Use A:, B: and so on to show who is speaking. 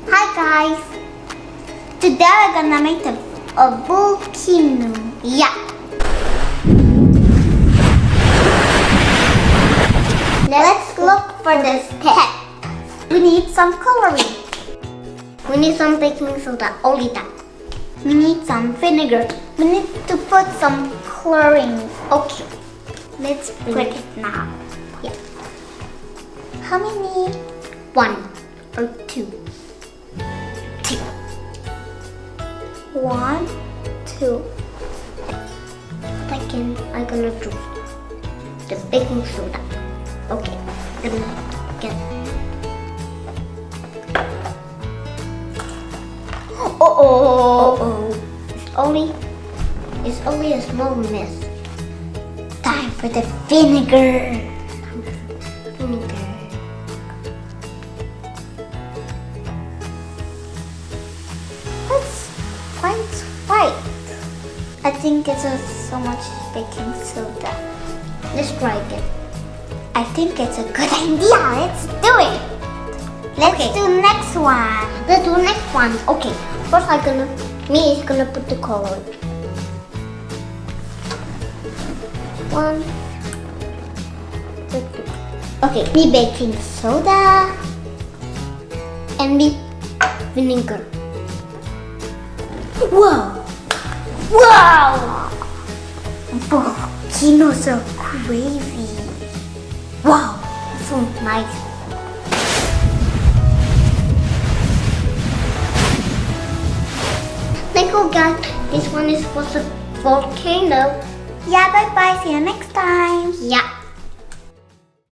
A: Hi guys! Today we're gonna make a volcano. Yeah. Let's look for the step. We need some coloring. We need some baking soda, only that. We need some vinegar. We need to put some coloring. Okay. Let's put it now. Yeah. How many? 1 or 2? 2. 1, 2. Second, I'm gonna do the baking soda. Okay, gonna get. Oh. It's only a small mess. Time for the vinegar. That's quite white. I think it's so much baking soda. Let's try it. I think it's a good idea. Let's do it. Let's do next one. Let's do next one. Okay. First, me is gonna put the color. 1, 2, 3. Okay. Me baking soda and me vinegar. Wow! Volcanoes are crazy. Wow, so nice. Thank you guys. This one is for the volcano. Yeah, bye bye. See you next time. Yeah.